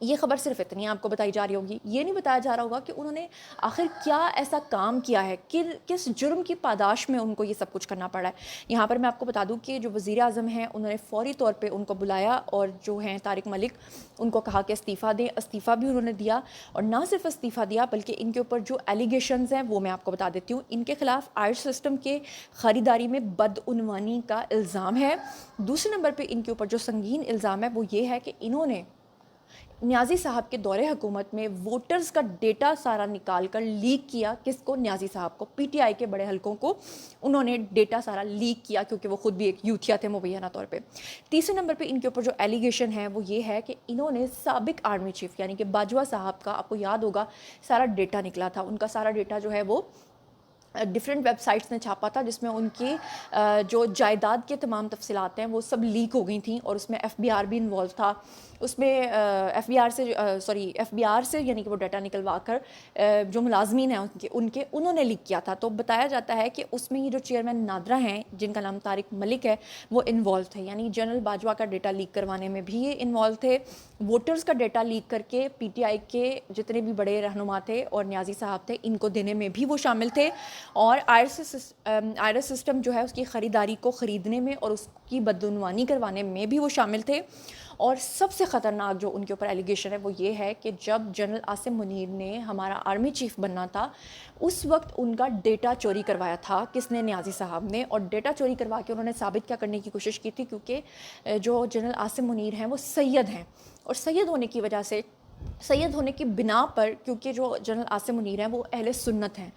یہ خبر صرف اتنی آپ کو بتائی جا رہی ہوگی، یہ نہیں بتایا جا رہا ہوگا کہ انہوں نے آخر کیا ایسا کام کیا ہے، کس جرم کی پاداش میں ان کو یہ سب کچھ کرنا پڑا ہے۔ یہاں پر میں آپ کو بتا دوں کہ جو وزیر اعظم ہیں انہوں نے فوری طور پہ ان کو بلایا اور جو ہیں طارق ملک ان کو کہا کہ استعفیٰ دیں، استعفیٰ بھی انہوں نے دیا، اور نہ صرف استعفیٰ دیا بلکہ ان کے اوپر جو ایلیگیشنز ہیں وہ میں آپ کو بتا دیتی ہوں۔ ان کے خلاف آئرس سسٹم کے خریداری میں بدعنوانی کا الزام ہے۔ دوسرے نمبر پہ ان کے اوپر جو سنگین الزام ہے وہ یہ ہے کہ انہوں نے نیازی صاحب کے دور حکومت میں ووٹرز کا ڈیٹا سارا نکال کر لیک کیا۔ کس کو؟ نیازی صاحب کو، پی ٹی آئی کے بڑے حلقوں کو انہوں نے ڈیٹا سارا لیک کیا، کیونکہ وہ خود بھی ایک یوتھیا تھے مبینہ طور پہ۔ تیسرے نمبر پہ ان کے اوپر جو ایلیگیشن ہے وہ یہ ہے کہ انہوں نے سابق آرمی چیف یعنی کہ باجوہ صاحب کا، آپ کو یاد ہوگا، سارا ڈیٹا نکلا تھا، ان کا سارا ڈیٹا جو ہے وہ ڈفرینٹ ویب سائٹس نے چھاپا تھا، جس میں ان کی جو جائیداد کے تمام تفصیلات ہیں وہ سب لیک ہو گئی تھیں، اور اس میں ایف بی آر بھی انوالو تھا۔ اس میں ایف بی آر سے یعنی کہ وہ ڈیٹا نکلوا کر جو ملازمین ہیں انہوں نے لیک کیا تھا۔ تو بتایا جاتا ہے کہ اس میں یہ جو چیئرمین نادرا ہیں جن کا نام طارق ملک ہے وہ انوالو تھے، یعنی جنرل باجوہ کا ڈیٹا لیک کروانے میں بھی یہ انوالو تھے، ووٹرز کا ڈیٹا لیک کر کے پی ٹی آئی کے جتنے بھی بڑے رہنما تھے اور نیازی صاحب تھے ان کو دینے میں بھی وہ شامل تھے، اور آئرس سسٹم جو ہے اس کی خریداری کو خریدنے میں اور اس کی بدعنوانی کروانے میں بھی وہ شامل تھے۔ اور سب سے خطرناک جو ان کے اوپر ایلیگیشن ہے وہ یہ ہے کہ جب جنرل عاصم منیر نے ہمارا آرمی چیف بننا تھا اس وقت ان کا ڈیٹا چوری کروایا تھا۔ کس نے؟ نیازی صاحب نے، اور ڈیٹا چوری کروا کے انہوں نے ثابت کیا کرنے کی کوشش کی تھی، کیونکہ جو جنرل عاصم منیر ہیں وہ سید ہیں، اور سید ہونے کی وجہ سے، سید ہونے کی بنا پر، کیونکہ جو جنرل عاصم منیر ہیں وہ اہل سنت ہیں،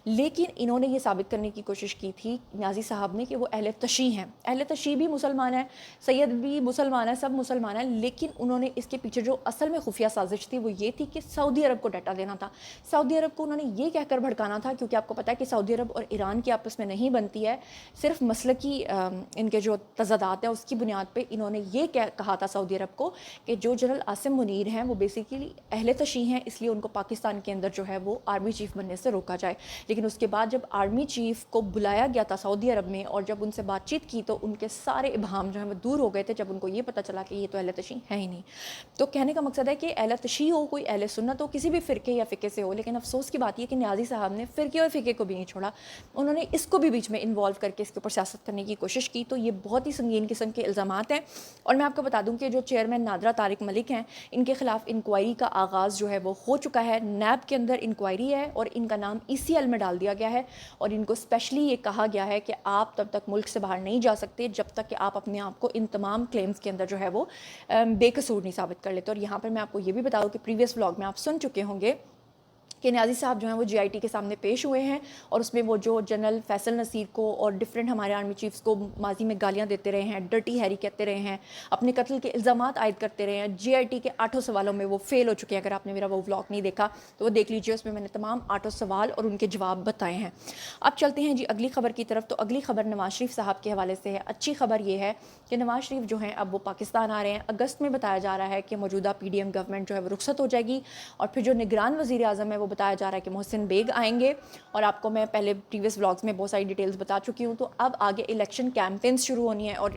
لیکن انہوں نے یہ ثابت کرنے کی کوشش کی تھی نیازی صاحب نے کہ وہ اہل تشیع ہیں۔ اہل تشیع بھی مسلمان ہیں، سید بھی مسلمان ہیں، سب مسلمان ہیں، لیکن انہوں نے اس کے پیچھے جو اصل میں خفیہ سازش تھی وہ یہ تھی کہ سعودی عرب کو ڈیٹا دینا تھا۔ سعودی عرب کو انہوں نے یہ کہہ کر بھڑکانا تھا، کیونکہ آپ کو پتہ ہے کہ سعودی عرب اور ایران کی آپس میں نہیں بنتی ہے، صرف مسلکی ان کے جو تضادات ہیں اس کی بنیاد پہ انہوں نے یہ کہا تھا سعودی عرب کو کہ جو جنرل عاصم منیر ہیں وہ بیسیکلی اہل تشیع ہیں، اس لیے ان کو پاکستان کے اندر جو ہے وہ آرمی چیف بننے سے روکا جائے۔ لیکن اس کے بعد جب آرمی چیف کو بلایا گیا تھا سعودی عرب میں اور جب ان سے بات چیت کی تو ان کے سارے ابہام جو ہیں وہ دور ہو گئے تھے، جب ان کو یہ پتہ چلا کہ یہ تو اہل تشیع ہے ہی نہیں۔ تو کہنے کا مقصد ہے کہ اہل تشیع ہو، کوئی اہل سنت ہو، کسی بھی فرقے یا فقے سے ہو، لیکن افسوس کی بات یہ کہ نیازی صاحب نے فرقے اور فقے کو بھی نہیں چھوڑا، انہوں نے اس کو بھی بیچ میں انوالو کر کے اس کے اوپر سیاست کرنے کی کوشش کی۔ تو یہ بہت ہی سنگین قسم کے الزامات ہیں، اور میں آپ کو بتا دوں کہ جو چیئرمین نادرا طارق ملک ہیں ان کے خلاف انکوائری کا آغاز جو ہے وہ ہو چکا ہے، نیب کے اندر انکوائری ہے اور ان کا نام ای سی ایل میں ڈال دیا گیا ہے، اور ان کو اسپیشلی یہ کہا گیا ہے کہ آپ تب تک ملک سے باہر نہیں جا سکتے جب تک کہ آپ اپنے آپ کو ان تمام کلیمز کے اندر جو ہے وہ بے قصور نہیں ثابت کر لیتے۔ اور یہاں پر میں آپ کو یہ بھی بتا دوں کہ پریویس ولاگ میں آپ سن چکے ہوں گے کہ نیازی صاحب جو ہیں وہ جی آئی ٹی کے سامنے پیش ہوئے ہیں، اور اس میں وہ جو جنرل فیصل نصیر کو اور ڈفرینٹ ہمارے آرمی چیفز کو ماضی میں گالیاں دیتے رہے ہیں، ڈرٹی ہیری کہتے رہے ہیں، اپنے قتل کے الزامات عائد کرتے رہے ہیں۔ جی آئی ٹی کے 8 سوالوں میں وہ فیل ہو چکے ہیں، اگر آپ نے میرا وہ ولاگ نہیں دیکھا تو وہ دیکھ لیجیے، اس میں میں نے تمام 8 سوال اور ان کے جواب بتائے ہیں۔ اب چلتے ہیں جی اگلی خبر کی طرف۔ تو اگلی خبر نواز شریف صاحب کے حوالے سے ہے۔ اچھی خبر یہ ہے کہ نواز شریف جو ہیں اب وہ پاکستان آ رہے ہیں۔ اگست میں بتایا جا رہا ہے کہ موجودہ پی ڈی ایم گورنمنٹ جو ہے وہ رخصت ہو جائے گی، اور پھر جو نگران وزیر اعظم ہے وہ بتایا جا رہا ہے کہ محسن بیگ آئیں گے، اور آپ کو میں پہلے پریویس ولاگز میں بہت ساری ڈیٹیلز بتا چکی ہوں۔ تو اب آگے الیکشن کیمپینز شروع ہونی ہے، اور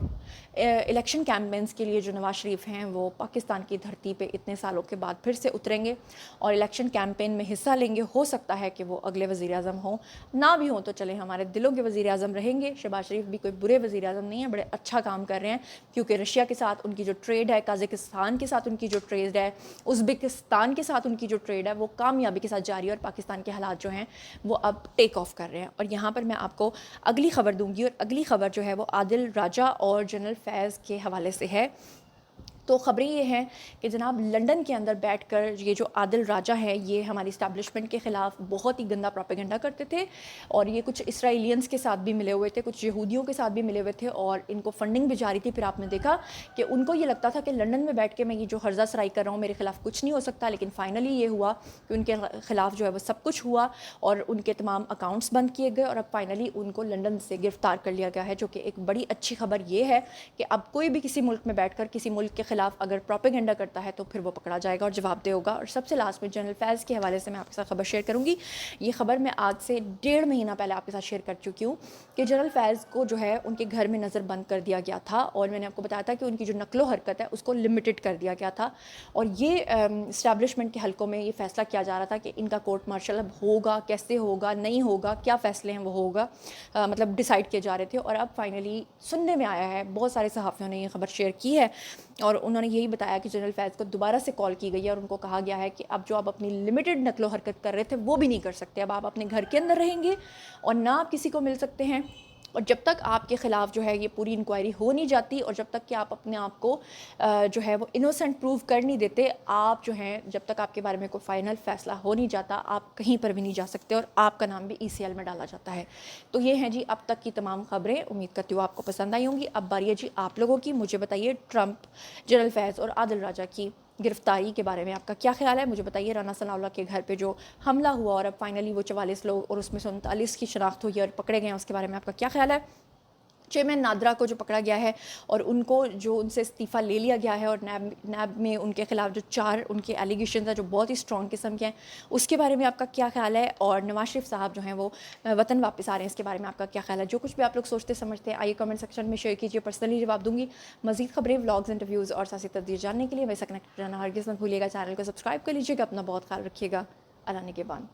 الیکشن کیمپینز کے لیے جو نواز شریف ہیں وہ پاکستان کی دھرتی پہ اتنے سالوں کے بعد پھر سے اتریں گے اور الیکشن کیمپین میں حصہ لیں گے۔ ہو سکتا ہے کہ وہ اگلے وزیر اعظم ہوں، نہ بھی ہوں تو چلیں ہمارے دلوں کے وزیر اعظم رہیں گے۔ شہباز شریف بھی کوئی برے وزیر اعظم نہیں ہیں، بڑے اچھا کام کر رہے ہیں، کیونکہ رشیا کے ساتھ ان کی جو ٹریڈ ہے، قازقستان کے ساتھ ان کی جو ٹریڈ ہے، ازبکستان کے ساتھ ان کی جو ٹریڈ ہے وہ کامیابی کے ساتھ جاری ہے، اور پاکستان کے حالات جو ہیں وہ اب ٹیک آف کر رہے ہیں۔ اور یہاں پر میں آپ کو اگلی خبر دوں گی، اور اگلی خبر جو ہے وہ عادل راجہ اور جنرل فیض کے حوالے سے ہے۔ تو خبریں یہ ہیں کہ جناب لنڈن کے اندر بیٹھ کر یہ جو عادل راجہ ہے یہ ہماری اسٹیبلشمنٹ کے خلاف بہت ہی گندا پروپیگنڈا کرتے تھے، اور یہ کچھ اسرائیلینز کے ساتھ بھی ملے ہوئے تھے، کچھ یہودیوں کے ساتھ بھی ملے ہوئے تھے، اور ان کو فنڈنگ بھی جاری تھی۔ پھر آپ نے دیکھا کہ ان کو یہ لگتا تھا کہ لنڈن میں بیٹھ کے میں یہ جو ہرزہ سرائی کر رہا ہوں میرے خلاف کچھ نہیں ہو سکتا، لیکن فائنلی یہ ہوا کہ ان کے خلاف جو ہے وہ سب کچھ ہوا، اور ان کے تمام اکاؤنٹس بند کیے گئے، اور اب فائنلی ان کو لنڈن سے گرفتار کر لیا گیا ہے، جو کہ ایک بڑی اچھی خبر یہ ہے کہ اب کوئی بھی کسی ملک میں بیٹھ کر کسی ملک کے خلاف اگر پروپیگنڈا کرتا ہے تو پھر وہ پکڑا جائے گا اور جواب دہ ہوگا. اور سب سے لاسٹ میں جنرل فیض کے حوالے سے میں آپ کے ساتھ خبر شیئر کروں گی. یہ خبر میں آج سے 1.5 مہینہ پہلے آپ کے ساتھ شیئر کر چکی ہوں کہ جنرل فیض کو جو ہے ان کے گھر میں نظر بند کر دیا گیا تھا, اور میں نے آپ کو بتایا تھا کہ ان کی جو نقل و حرکت ہے اس کو لمیٹڈ کر دیا گیا تھا. اور یہ اسٹیبلشمنٹ کے حلقوں میں یہ فیصلہ کیا جا رہا تھا کہ ان کا کورٹ مارشل اب ہوگا, کیسے ہوگا, نہیں ہوگا, کیا فیصلے ہیں وہ ہوگا, مطلب ڈیسائیڈ کیے جا رہے تھے. اور اب فائنلی سننے میں آیا ہے, بہت سارے صحافیوں نے یہ خبر شیئر کی ہے اور انہوں نے یہی بتایا کہ جنرل فیض کو دوبارہ سے کال کی گئی ہے اور ان کو کہا گیا ہے کہ اب جو آپ اپنی لمیٹڈ نقل و حرکت کر رہے تھے وہ بھی نہیں کر سکتے, اب آپ اپنے گھر کے اندر رہیں گے اور نہ آپ کسی کو مل سکتے ہیں. اور جب تک آپ کے خلاف جو ہے یہ پوری انکوائری ہو نہیں جاتی اور جب تک کہ آپ اپنے آپ کو جو ہے وہ انوسنٹ پروو کر نہیں دیتے, آپ جو ہیں جب تک آپ کے بارے میں کوئی فائنل فیصلہ ہو نہیں جاتا آپ کہیں پر بھی نہیں جا سکتے اور آپ کا نام بھی ECL میں ڈالا جاتا ہے. تو یہ ہیں جی اب تک کی تمام خبریں, امید کرتی ہوں آپ کو پسند آئی ہوں گی. اب باری ہے جی آپ لوگوں کی, مجھے بتائیے ٹرمپ, جنرل فیض اور عادل راجہ کی گرفتاری کے بارے میں آپ کا کیا خیال ہے. مجھے بتائیے رانا ثناء اللہ کے گھر پہ جو حملہ ہوا اور اب فائنلی وہ 44 لوگ اور اس میں سے 39 کی شناخت ہوئی اور پکڑے گئے ہیں, اس کے بارے میں آپ کا کیا خیال ہے. چیئرمین نادرا کو جو پکڑا گیا ہے اور ان کو جو ان سے استعفیٰ لے لیا گیا ہے اور نیب میں ان کے خلاف جو 4 ان کے ایلیگیشنز ہیں جو بہت ہی اسٹرانگ قسم کے ہیں, اس کے بارے میں آپ کا کیا خیال ہے. اور نواز شریف صاحب جو ہیں وہ وطن واپس آ رہے ہیں, اس کے بارے میں آپ کا کیا خیال ہے. جو کچھ بھی آپ لوگ سوچتے سمجھتے ہیں آئیے کمنٹ سیکشن میں شیئر کیجیے, پرسنلی جواب دوں گی. مزید خبریں, ولاگز, انٹرویوز اور سیاسی تجزیے جاننے کے لیے ویسا کنیکٹ رہنا ہرگز مت بھولیے گا. چینل کو سبسکرائب کر لیجیے گا. اپنا بہت خیال رکھیے گا. اللہ نگہبان.